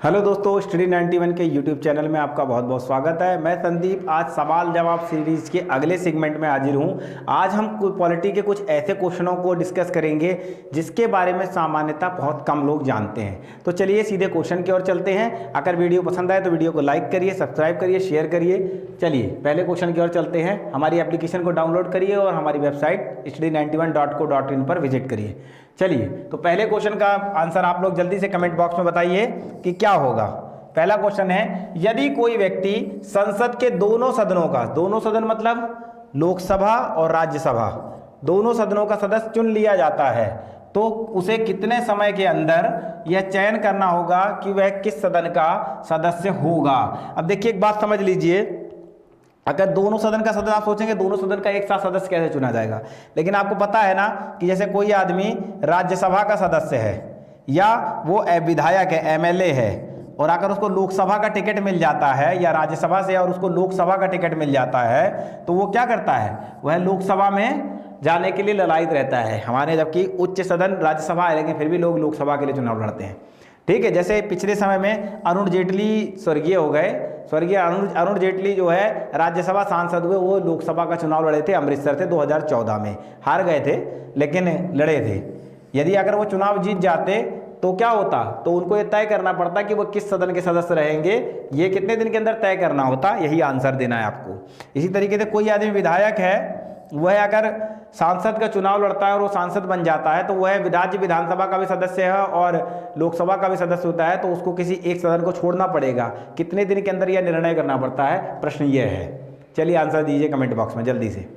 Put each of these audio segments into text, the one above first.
Hello दोस्तों, study 91 के YouTube channel में आपका बहुत बहुत स्वागत है। मैं संदीप आज सवाल जवाब सीरीज के अगले सेगमेंट में हाजिर हूं। आज हम पॉलिटी के कुछ ऐसे क्वेश्चनों को डिस्कस करेंगे जिसके बारे में सामान्यतः बहुत कम लोग जानते हैं। तो चलिए सीधे क्वेश्चन की ओर चलते हैं। अगर वीडियो पसंद आए तो वीडियो को लाइक करिए, सब्सक्राइब करिए, शेयर करिए। चलिए पहले क्वेश्चन की ओर चलते हैं। हमारी एप्लीकेशन को डाउनलोड करिए और हमारी वेबसाइट study91.co.in पर विजिट करिए। चलिए तो पहले क्वेश्चन का आंसर आप लोग जल्दी से कमेंट बॉक्स में बताइए कि क्या होगा। पहला क्वेश्चन है, यदि कोई व्यक्ति संसद के दोनों सदनों का, दोनों सदन मतलब लोकसभा और राज्यसभा, दोनों सदनों का सदस्य चुन लिया जाता है तो उसे कितने समय के अंदर यह चयन करना होगा कि वह किस सदन का सदस्य होगा। अब देखिए एक बात समझ लीजिए, अगर दोनों सदन का सदस्य, आप सोचेंगे दोनों सदन का एक साथ सदस्य कैसे चुना जाएगा, लेकिन आपको पता है ना कि जैसे कोई आदमी राज्यसभा का सदस्य है या वो विधायक है, एमएलए है, और अगर उसको लोकसभा का टिकट मिल जाता है या राज्यसभा से और उसको लोकसभा का टिकट मिल जाता है तो वो क्या करता है, वह लोकसभा में जाने के लिए ललायत रहता है। हमारे जबकि उच्च सदन राज्यसभा है लेकिन फिर भी लोग लोकसभा के लिए चुनाव लड़ते हैं। ठीक है, जैसे पिछले समय में अरुण जेटली स्वर्गीय हो गए, स्वर्गीय अरुण जेटली जो है राज्यसभा सांसद हुए, वो लोकसभा का चुनाव लड़े थे अमृतसर से 2014 में, हार गए थे लेकिन लड़े थे। यदि अगर वो चुनाव जीत जाते तो क्या होता, तो उनको ये तय करना पड़ता कि वो किस सदन के सदस्य रहेंगे, ये कितने दिन के अंदर तय करना होता, यही आंसर देना है आपको। इसी तरीके से कोई आदमी विधायक है, वह अगर सांसद का चुनाव लड़ता है और वो सांसद बन जाता है तो वह राज्य विधानसभा का भी सदस्य है और लोकसभा का भी सदस्य होता है, तो उसको किसी एक सदन को छोड़ना पड़ेगा। कितने दिन के अंदर यह निर्णय करना पड़ता है, प्रश्न यह है। चलिए आंसर दीजिए कमेंट बॉक्स में जल्दी से।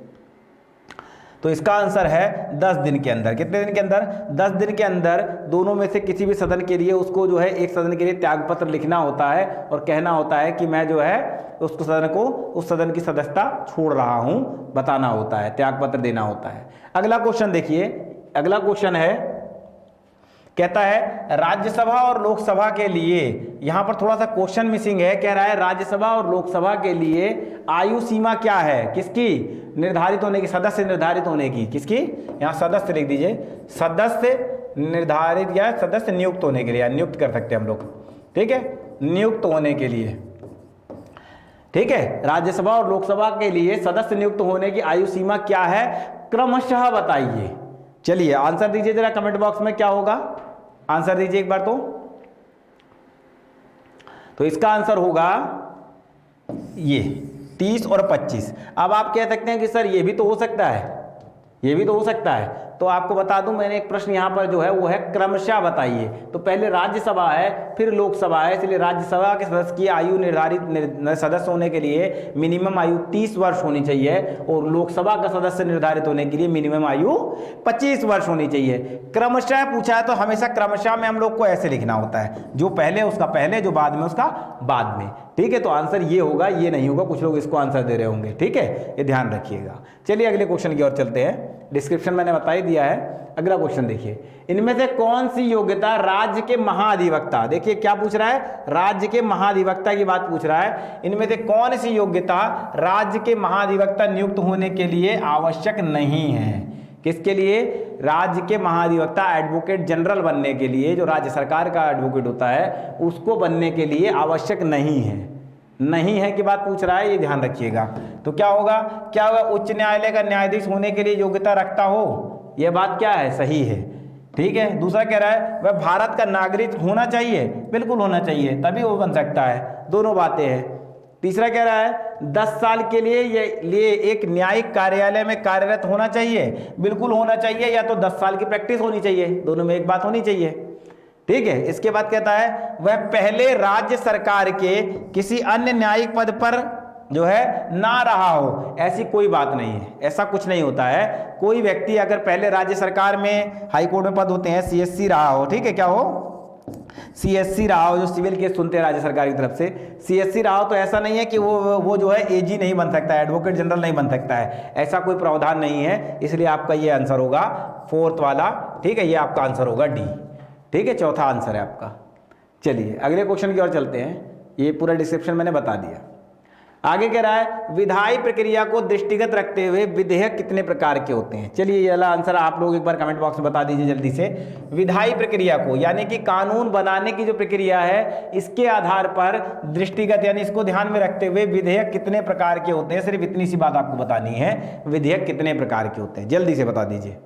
तो इसका आंसर है 10 दिन के अंदर। कितने दिन के अंदर? 10 दिन के अंदर दोनों में से किसी भी सदन के लिए उसको जो है एक सदन के लिए त्यागपत्र लिखना होता है और कहना होता है कि मैं जो है उस सदन को, उस सदन की सदस्यता छोड़ रहा हूं, बताना होता है, त्यागपत्र देना होता है। अगला क्वेश्चन देखिए, अगला क्वेश्चन है, कहता है राज्यसभा और लोकसभा के लिए, यहां पर थोड़ा सा क्वेश्चन मिसिंग है। कह रहा है राज्यसभा और लोकसभा के लिए आयु सीमा क्या है, किसकी निर्धारित होने की, सदस्य निर्धारित होने की, किसकी, यहां सदस्य लिख दीजिए, सदस्य निर्धारित या सदस्य नियुक्त होने के लिए, या नियुक्त कर सकते हैं हम लोग। ठीक है, नियुक्त होने के लिए। ठीक है, राज्यसभा और लोकसभा के लिए सदस्य नियुक्त होने की आयु सीमा क्या है, क्रमशः बताइए। चलिए आंसर दीजिए जरा कमेंट बॉक्स में, क्या होगा, आंसर दीजिए एक बार। तो इसका आंसर होगा ये 30 और 25। अब आप कह सकते हैं कि सर ये भी तो हो सकता है, ये भी तो हो सकता है, तो आपको बता दूं मैंने एक प्रश्न यहां पर जो है वो है क्रमशः बताइए। तो पहले राज्यसभा है फिर लोकसभा है, इसलिए राज्यसभा के सदस्य की आयु निर्धारित सदस्य होने के लिए मिनिमम आयु 30 वर्ष होनी चाहिए और लोकसभा का सदस्य निर्धारित होने के लिए मिनिमम आयु 25 वर्ष होनी चाहिए। क्रमशः पूछा है तो हमेशा क्रमशः में हम लोग को ऐसे लिखना होता है, जो पहले उसका पहले, जो बाद में उसका बाद में। ठीक है, तो आंसर ये होगा, ये नहीं होगा। कुछ लोग इसको आंसर दे रहे होंगे, ठीक है, ये ध्यान रखिएगा। चलिए अगले क्वेश्चन की ओर चलते हैं, डिस्क्रिप्शन मैंने बता ही दिया है। अगला क्वेश्चन देखिए, इनमें से कौन सी योग्यता राज्य के महाधिवक्ता, देखिए क्या पूछ रहा है, राज्य के महाधिवक्ता की बात पूछ रहा है, इनमें से कौन सी योग्यता राज्य के महाधिवक्ता नियुक्त होने के लिए आवश्यक नहीं है। किसके लिए? राज्य के महाधिवक्ता, एडवोकेट जनरल बनने के लिए, जो राज्य सरकार का एडवोकेट होता है उसको बनने के लिए आवश्यक नहीं है। नहीं है की बात पूछ रहा है, ये ध्यान रखिएगा। तो क्या होगा, क्या वह उच्च न्यायालय का न्यायाधीश होने के लिए योग्यता रखता हो, यह बात क्या है, सही है। ठीक है, दूसरा कह रहा है वह भारत का नागरिक होना चाहिए, बिल्कुल होना चाहिए, तभी वो बन सकता है, दोनों बातें हैं। तीसरा कह रहा है 10 साल के लिए एक न्यायिक कार्यालय में कार्यरत होना चाहिए, बिल्कुल होना चाहिए, या तो 10 साल की प्रैक्टिस होनी चाहिए, दोनों में एक बात होनी चाहिए। ठीक है, इसके बाद कहता है वह पहले राज्य सरकार के किसी अन्य न्यायिक पद पर जो है ना रहा हो, ऐसी कोई बात नहीं है, ऐसा कुछ नहीं होता है। कोई व्यक्ति अगर पहले राज्य सरकार में, हाई कोर्ट में पद होते हैं, सीएससी रहा हो, ठीक है, क्या हो, सीएससी रहा हो, जो सिविल केस सुनते हैं राज्य सरकार की तरफ से, सीएससी रहा हो, तो ऐसा नहीं है कि वो जो है एजी नहीं बन सकता है, एडवोकेट जनरल नहीं बन सकता है, ऐसा कोई प्रावधान नहीं है। इसलिए आपका ये आंसर होगा 4th वाला। ठीक है, ये आपका आंसर होगा डी। ठीक है, चौथा आंसर है आपका। चलिए अगले क्वेश्चन की ओर चलते हैं, ये पूरा डिस्क्रिप्शन मैंने बता दिया। आगे कह रहा है विधायी प्रक्रिया को दृष्टिगत रखते हुए विधेयक कितने प्रकार के होते हैं। चलिए ये वाला आंसर आप लोग एक बार कमेंट बॉक्स में बता दीजिए जल्दी से। विधायी प्रक्रिया को यानी कि कानून बनाने की जो प्रक्रिया है इसके आधार पर दृष्टिगत यानी इसको ध्यान में रखते हुए विधेयक कितने प्रकार के होते हैं। सिर्फ इतनी सी बात आपको बतानी है, विधेयक कितने प्रकार के होते हैं, जल्दी से बता दीजिए।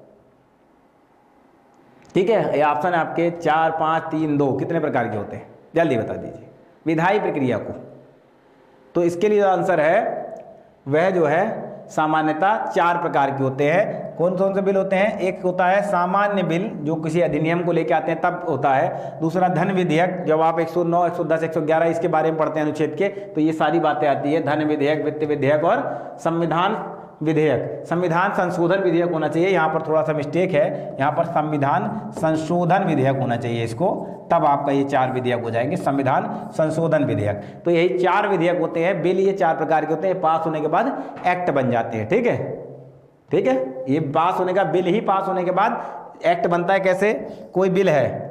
ठीक है, ये ऑप्शन है आपके 4, 5, 3, 2 कितने प्रकार के होते हैं, जल्दी बता दीजिए विधायी प्रक्रिया को। तो इसके लिए जो आंसर है वह जो है सामान्यतः 4 प्रकार के होते हैं। कौन कौन से बिल होते हैं? एक होता है सामान्य बिल जो किसी अधिनियम को लेके आते हैं तब होता है। दूसरा धन विधेयक, जब आप 109, 110, 111 इसके बारे में पढ़ते हैं अनुच्छेद के, तो ये सारी बातें आती है। धन विधेयक, वित्त विधेयक और संविधान विधेयक। संविधान संशोधन विधेयक होना चाहिए, यहाँ पर थोड़ा सा मिस्टेक है, यहाँ पर संविधान संशोधन विधेयक होना चाहिए इसको, तब आपका ये 4 विधेयक हो जाएंगे, संविधान संशोधन विधेयक। तो यही 4 विधेयक होते हैं, बिल ये 4 प्रकार के होते हैं, पास होने के बाद एक्ट बन जाते हैं। ठीक है, ठीक है, ये पास होने का, बिल ही पास होने के बाद एक्ट बनता है। कैसे? कोई बिल है,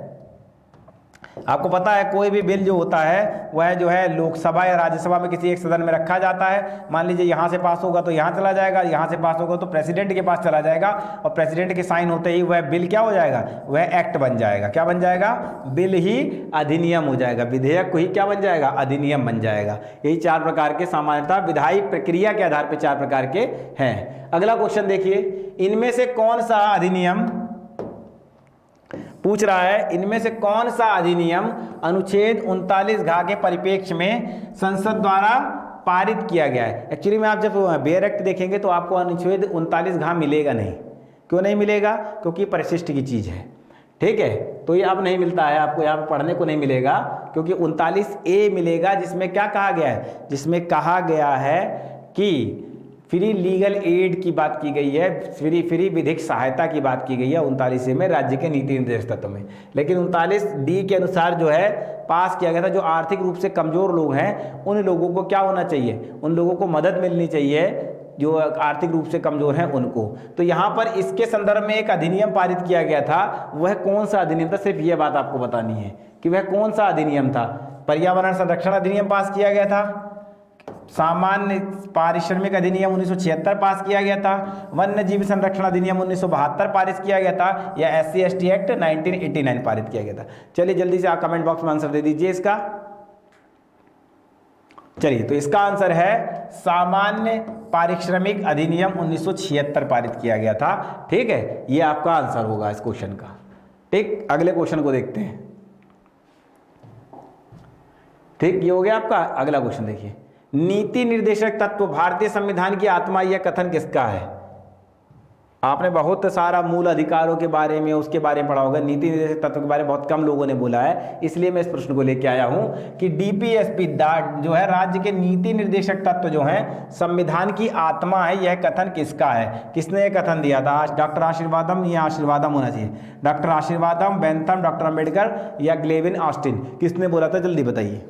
आपको पता है कोई भी बिल जो होता है वह जो है लोकसभा या राज्यसभा में किसी एक सदन में रखा जाता है। मान लीजिए यहाँ से पास होगा तो यहाँ चला जाएगा, यहाँ से पास होगा तो प्रेसिडेंट के पास चला जाएगा, और प्रेसिडेंट के साइन होते ही वह बिल क्या हो जाएगा? वह एक्ट बन जाएगा। क्या बन जाएगा? बिल ही अधिनियम हो जाएगा, विधेयक को ही क्या बन जाएगा? अधिनियम बन जाएगा। यही 4 प्रकार के सामान्यतः विधायी प्रक्रिया के आधार पर 4 प्रकार के हैं। अगला क्वेश्चन देखिए, इनमें से कौन सा अधिनियम पूछ रहा है, इनमें से कौन सा अधिनियम अनुच्छेद 39 घ के परिप्रेक्ष्य में संसद द्वारा पारित किया गया है। एक्चुअली में आप जब बेयर एक्ट देखेंगे तो आपको अनुच्छेद 39 घ मिलेगा नहीं। क्यों नहीं मिलेगा? क्योंकि परिशिष्ट की चीज़ है। ठीक है, तो ये अब नहीं मिलता है आपको, यहाँ पर पढ़ने को नहीं मिलेगा, क्योंकि 39A मिलेगा, जिसमें क्या कहा गया है? जिसमें कहा गया है कि फ्री लीगल एड की बात की गई है, फ्री विधिक सहायता की बात की गई है 39 में राज्य के नीति निर्देश तत्व में। लेकिन 39D के अनुसार जो है पास किया गया था, जो आर्थिक रूप से कमजोर लोग हैं उन लोगों को क्या होना चाहिए? उन लोगों को मदद मिलनी चाहिए जो आर्थिक रूप से कमजोर हैं उनको। तो यहाँ पर इसके संदर्भ में एक अधिनियम पारित किया गया था। वह कौन सा अधिनियम था? सिर्फ यह बात आपको बतानी है कि वह कौन सा अधिनियम था। पर्यावरण संरक्षण अधिनियम पास किया गया था, सामान्य पारिश्रमिक अधिनियम 1976 पास किया गया था, वन्य जीव संरक्षण अधिनियम 1972 पारित किया गया था, या SC/ST एक्ट 1989 पारित किया गया था। चलिए जल्दी से आप कमेंट बॉक्स में आंसर दे दीजिए इसका। चलिए, तो इसका आंसर है सामान्य पारिश्रमिक अधिनियम 1976 पारित किया गया था। ठीक है, ये आपका आंसर होगा इस क्वेश्चन का। ठीक, अगले क्वेश्चन को देखते हैं। ठीक, ये हो गया आपका। अगला क्वेश्चन देखिए, नीति निर्देशक तत्व भारतीय संविधान की आत्मा, यह कथन किसका है? आपने बहुत सारा मूल अधिकारों के बारे में, उसके बारे में पढ़ा होगा। नीति निर्देशक तत्व के बारे में बहुत कम लोगों ने बोला है, इसलिए मैं इस प्रश्न को लेके आया हूं कि DPSP जो है राज्य के नीति निर्देशक तत्व जो है संविधान की आत्मा है, यह कथन किसका है? किसने यह कथन दिया था? डॉक्टर आशीर्वादम या आशीर्वादम होना चाहिए, डॉक्टर आशीर्वादम, बेंथम, डॉक्टर अम्बेडकर या ग्लेविन ऑस्टिन? किसने बोला था? जल्दी बताइए।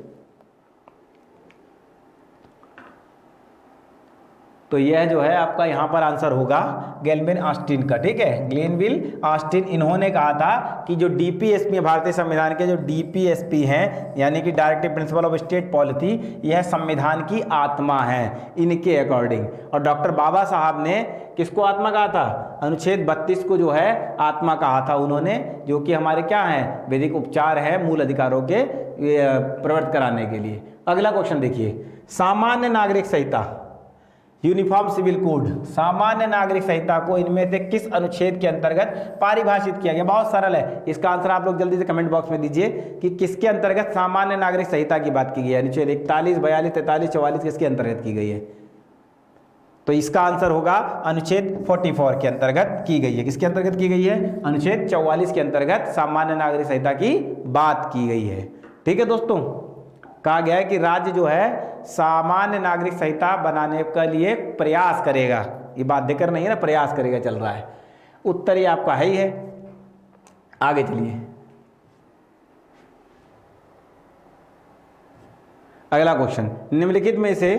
तो यह जो है आपका यहाँ पर आंसर होगा ग्लेविन ऑस्टिन का। ठीक है, ग्लेनविल ऑस्टिन, इन्होंने कहा था कि जो DPSP है, भारतीय संविधान के जो DPSP हैं, यानी कि directive principle of state policy, यह संविधान की आत्मा है इनके अकॉर्डिंग। और डॉक्टर बाबा साहब ने किसको आत्मा कहा था? अनुच्छेद 32 को जो है आत्मा कहा था उन्होंने, जो कि हमारे क्या हैं? वैदिक उपचार है मूल अधिकारों के प्रवृत्त कराने के लिए। अगला क्वेश्चन देखिए, सामान्य नागरिक संहिता, यूनिफॉर्म सिविल कोड, सामान्य नागरिक संहिता को इनमें से किस अनुच्छेद के अंतर्गत परिभाषित किया गया? बहुत सरल है, इसका आंसर आप लोग जल्दी से कमेंट बॉक्स में दीजिए कि किसके अंतर्गत सामान्य नागरिक संहिता की बात की गई है। अनुच्छेद 41, 42, 43, 44 किसके अंतर्गत की गई है? तो इसका आंसर होगा अनुच्छेद 44 के अंतर्गत की गई है। किसके अंतर्गत की गई है? अनुच्छेद 44 के अंतर्गत सामान्य नागरिक संहिता की बात की गई है। ठीक है दोस्तों, कहा गया है कि राज्य जो है सामान्य नागरिक संहिता बनाने के लिए प्रयास करेगा। ये बात देकर नहीं है ना, प्रयास करेगा चल रहा है। उत्तर ये आपका है ही है। आगे चलिए, अगला क्वेश्चन, निम्नलिखित में से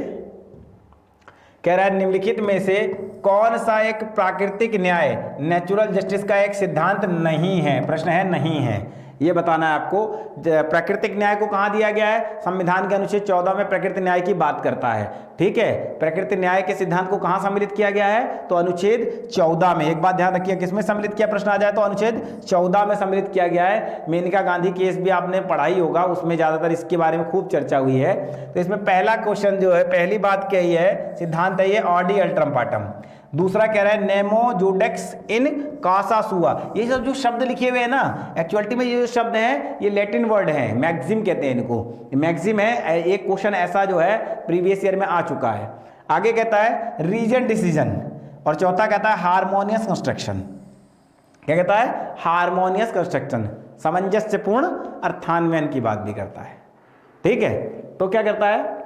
कह रहा है, निम्नलिखित में से कौन सा एक प्राकृतिक न्याय, नेचुरल जस्टिस का एक सिद्धांत नहीं है? प्रश्न है नहीं है। ये बताना है आपको। प्राकृतिक न्याय को कहाँ दिया गया है? संविधान के अनुच्छेद 14 में प्राकृतिक न्याय की बात करता है। ठीक है, प्राकृतिक न्याय के सिद्धांत को कहाँ सम्मिलित किया गया है? तो अनुच्छेद 14 में। एक बात ध्यान रखिए, किसमें सम्मिलित किया, प्रश्न आ जाए तो अनुच्छेद 14 में सम्मिलित किया गया है। मेनका गांधी केस भी आपने पढ़ा ही होगा, उसमें ज्यादातर इसके बारे में खूब चर्चा हुई है। तो इसमें पहला क्वेश्चन जो है, पहली बात क्या है, सिद्धांत है ये ऑडी अल्ट्रम पार्टम। दूसरा कह रहा है नेमो जुडेक्स इन कासा सुआ। ये सब जो शब्द लिखे हुए हैं ना, एक्चुअलिटी में ये जो शब्द हैं ये लैटिन वर्ड हैं, मैक्सिम कहते हैं इनको, मैक्सिम है। एक क्वेश्चन ऐसा जो है प्रीवियस ईयर में आ चुका है। आगे कहता है रीजन डिसीजन, और चौथा कहता है हार्मोनियस कंस्ट्रक्शन। क्या कहता है? हार्मोनियस कंस्ट्रक्शन, सामंजस्यपूर्ण अर्थान्वयन की बात भी करता है। ठीक है, तो क्या करता है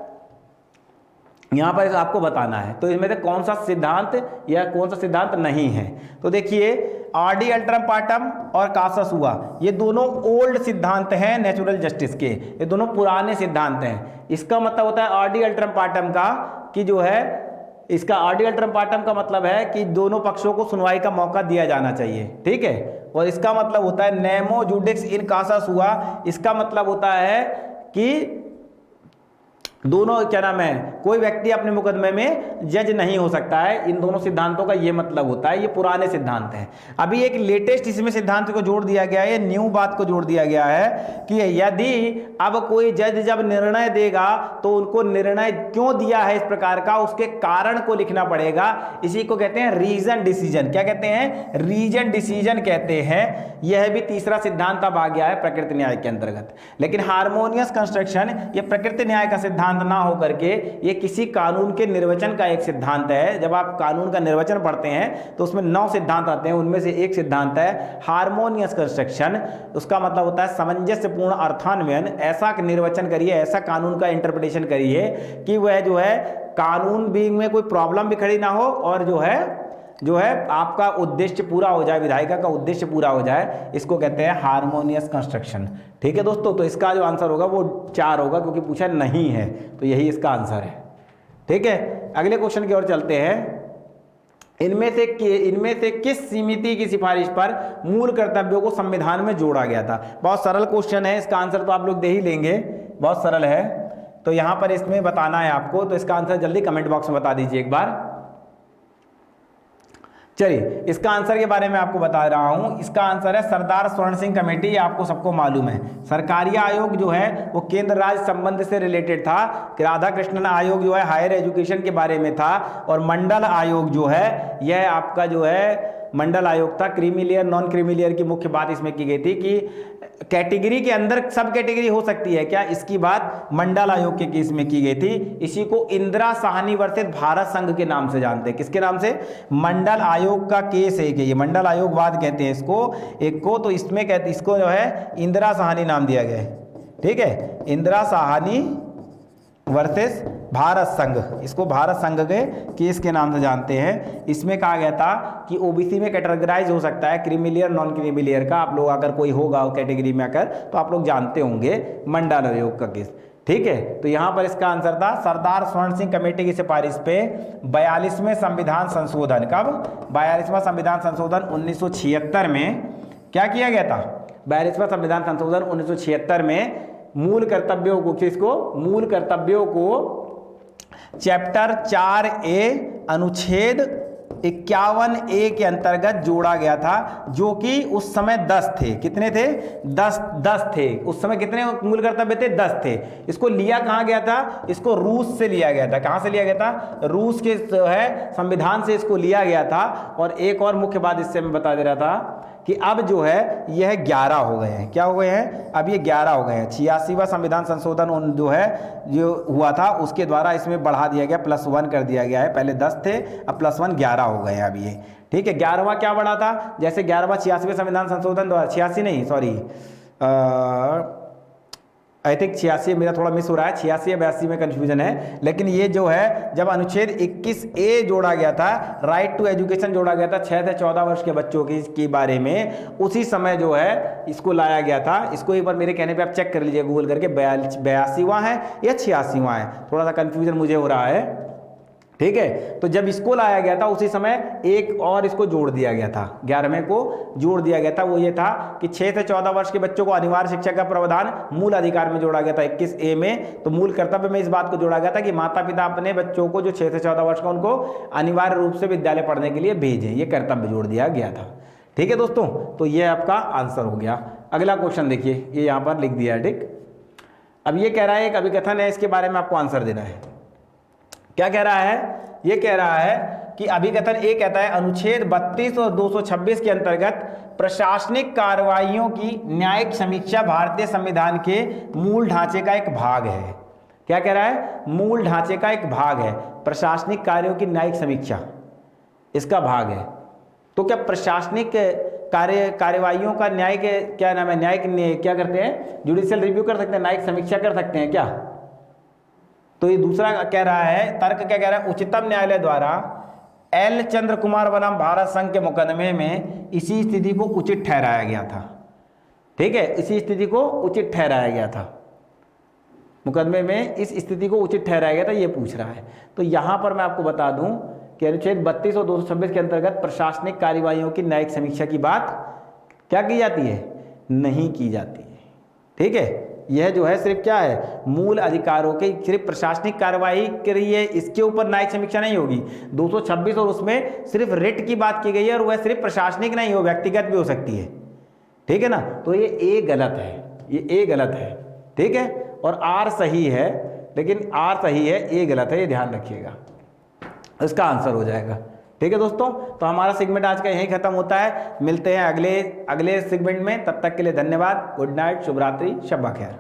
यहां पर आपको बताना है, तो इसमें से कौन सा सिद्धांत या कौन सा सिद्धांत नहीं है। तो देखिए ऑडी अल्ट्रम पार्टम और कासा सुआ, ये दोनों ओल्ड सिद्धांत हैं नेचुरल जस्टिस के, ये दोनों पुराने सिद्धांत हैं। इसका मतलब होता है ऑडी अल्ट्रम पार्टम का कि जो है, इसका ऑडी अल्ट्रम पार्टम का मतलब है कि दोनों पक्षों को सुनवाई का मौका दिया जाना चाहिए। ठीक है, और इसका मतलब होता है नेमो जुडिक्स इन कासा सुआ, इसका मतलब होता है कि दोनों, क्या नाम है, कोई व्यक्ति अपने मुकदमे में जज नहीं हो सकता है। इन दोनों सिद्धांतों का ये मतलब होता है, ये पुराने सिद्धांत हैं। अभी एक लेटेस्ट इसमें सिद्धांत को जोड़ दिया गया है, न्यू बात को जोड़ दिया गया है कि यदि अब कोई जज जब निर्णय देगा तो उनको निर्णय क्यों दिया है इस प्रकार का, उसके कारण को लिखना पड़ेगा। इसी को कहते हैं रीजन डिसीजन। क्या कहते हैं? रीजन डिसीजन कहते हैं। यह भी तीसरा सिद्धांत अब आ गया है प्रकृति न्याय के अंतर्गत। लेकिन हार्मोनियस कंस्ट्रक्शन ये प्रकृति न्याय का सिद्धांत ना होकर के ये किसी कानून के निर्वचन का एक सिद्धांत है। जब आप कानून का निर्वचन पढ़ते हैं तो उसमें 9 सिद्धांत आते हैं, उनमें से एक सिद्धांत है हार्मोनियस कंस्ट्रक्शन। उसका मतलब होता है सामंजस्यपूर्ण अर्थान्वयन। ऐसा निर्वचन करिए, ऐसा कानून का इंटरप्रिटेशन करिए कि वह जो है कानून भी में कोई प्रॉब्लम भी खड़ी ना हो, और जो है आपका उद्देश्य पूरा हो जाए, विधायिका का उद्देश्य पूरा हो जाए। इसको कहते हैं हार्मोनियस कंस्ट्रक्शन। ठीक है दोस्तों, तो इसका जो आंसर होगा वो 4 होगा, क्योंकि पूछा नहीं है, तो यही इसका आंसर है। ठीक है, अगले क्वेश्चन की ओर चलते हैं। इनमें से किस समिति की सिफारिश पर मूल कर्तव्यों को संविधान में जोड़ा गया था? बहुत सरल क्वेश्चन है, इसका आंसर तो आप लोग दे ही लेंगे, बहुत सरल है। तो यहां पर इसमें बताना है आपको, तो इसका आंसर जल्दी कमेंट बॉक्स में बता दीजिए एक बार। चलिए, इसका आंसर के बारे में आपको बता रहा हूं। इसका आंसर है सरदार स्वर्ण सिंह कमेटी। ये आपको सबको मालूम है। सरकारिया आयोग जो है वो केंद्र राज्य संबंध से रिलेटेड था। राधा कृष्णन आयोग जो है हायर एजुकेशन के बारे में था, और मंडल आयोग जो है यह आपका जो है मंडल आयोग था। Creamy layer non creamy layer की मुख्य बात इसमें की गई थी कि कैटेगरी के अंदर सब कैटेगरी हो सकती है क्या, इसकी बात मंडल आयोग के केस में की गई थी। इसी को इंदिरा साहनी वर्सेस भारत संघ के नाम से जानते हैं। किसके नाम से? मंडल आयोग का केस है कि ये मंडल आयोगवाद कहते हैं इसको, एक को। तो इसमें कहते, इसको जो है इंदिरा साहनी नाम दिया गया है। ठीक है, इंदिरा साहनी वर्सेस भारत संघ, इसको भारत संघ के केस के नाम से जानते हैं। इसमें कहा गया था कि ओबीसी में कैटेगराइज हो सकता है creamy layer non creamy layer का। आप लोग अगर कोई होगा कैटेगरी में आकर तो आप लोग जानते होंगे मंडल आयोग का केस। ठीक है, तो यहां पर इसका आंसर था सरदार स्वर्ण सिंह कमेटी की सिफारिश पे 42वें संविधान संशोधन। कब? 42वां संविधान संशोधन 1976 में क्या किया गया था? 42वां संविधान संशोधन 1976 में मूल कर्तव्यों को, किसको? मूल कर्तव्यों को चैप्टर 4A अनुच्छेद 51A के अंतर्गत जोड़ा गया था, जो कि उस समय 10 थे। कितने थे? 10 थे। उस समय कितने मूल कर्तव्य थे? 10 थे। इसको लिया कहाँ गया था? इसको रूस से लिया गया था। कहाँ से लिया गया था? रूस के जो है संविधान से इसको लिया गया था। और एक और मुख्य बात इससे मैं बता दे रहा था कि अब जो है यह 11 हो गए हैं। क्या हो गए हैं? अब ये 11 हो गए हैं। 86वां संविधान संशोधन जो है जो हुआ था उसके द्वारा इसमें बढ़ा दिया गया, +1 कर दिया गया है। पहले 10 थे, अब +1 11 हो गए हैं अब ये। ठीक है, 11वां क्या बढ़ा था? जैसे 11वां 86वें संविधान संशोधन द्वारा, 86 नहीं सॉरी, आई थिंक 86, मेरा थोड़ा मिस हो रहा है, 86 या 82 में कंफ्यूजन है। लेकिन ये जो है जब अनुच्छेद 21A जोड़ा गया था, राइट टू एजुकेशन जोड़ा गया था 6 से 14 वर्ष के बच्चों की बारे में, उसी समय जो है इसको लाया गया था। इसको एक बार मेरे कहने पे आप चेक कर लीजिए गूगल करके, 82वां है या 86वां है, थोड़ा सा कंफ्यूजन मुझे हो रहा है। ठीक है। तो जब इसको लाया गया था उसी समय एक और इसको जोड़ दिया गया था, 11वें को जोड़ दिया गया था। वो ये था कि 6 से 14 वर्ष के बच्चों को अनिवार्य शिक्षा का प्रावधान मूल अधिकार में जोड़ा गया था 21A में। तो मूल कर्तव्य में इस बात को जोड़ा गया था कि माता पिता अपने बच्चों को जो 6 से 14 वर्ष का उनको अनिवार्य रूप से विद्यालय पढ़ने के लिए भेजें, ये कर्तव्य जोड़ दिया गया था। ठीक है दोस्तों, तो ये आपका आंसर हो गया। अगला क्वेश्चन देखिए, ये यहाँ पर लिख दिया है। ठीक, अब ये कह रहा है एक अभिकथन है, इसके बारे में आपको आंसर देना है। क्या कह रहा है? ये कह रहा है कि अभिकथन ए कहता है अनुच्छेद 32 और 226 के अंतर्गत प्रशासनिक कार्रवाइयों की न्यायिक समीक्षा भारतीय संविधान के मूल ढांचे का एक भाग है। क्या कह रहा है? मूल ढांचे का एक भाग है, प्रशासनिक कार्यों की न्यायिक समीक्षा इसका भाग है। तो क्या प्रशासनिक कार्यवाहियों का न्यायिक क्या नाम है, न्यायिक क्या करते हैं, जुडिशियल रिव्यू कर सकते हैं, न्यायिक समीक्षा कर सकते हैं क्या? तो ये दूसरा कह रहा है, तर्क क्या कह रहा है, उच्चतम न्यायालय द्वारा एल चंद्र कुमार बनाम भारत संघ के मुकदमे में इसी स्थिति को उचित ठहराया गया था। ठीक है, इसी स्थिति को उचित ठहराया गया था, मुकदमे में इस स्थिति को उचित ठहराया गया था, ये पूछ रहा है। तो यहाँ पर मैं आपको बता दूं कि अनुच्छेद 32 और 226 के अंतर्गत प्रशासनिक कार्यवाहियों की न्यायिक समीक्षा की बात क्या की जाती है? नहीं की जाती है। ठीक है, यह जो है सिर्फ क्या है, मूल अधिकारों के सिर्फ प्रशासनिक कार्यवाही के लिए इसके ऊपर न्यायिक समीक्षा नहीं होगी। 226 और उसमें सिर्फ रिट की बात की गई है, और वह सिर्फ प्रशासनिक नहीं हो, व्यक्तिगत भी हो सकती है। ठीक है ना, तो ये ए गलत है, ये ए गलत है। ठीक है, और आर सही है, लेकिन आर सही है, ए गलत है, ये ध्यान रखिएगा, इसका आंसर हो जाएगा। ठीक है दोस्तों, तो हमारा सेगमेंट आज का यहीं खत्म होता है। मिलते हैं अगले सेगमेंट में, तब तक के लिए धन्यवाद। गुड नाइट, शुभ रात्रि, शब्बा खैर।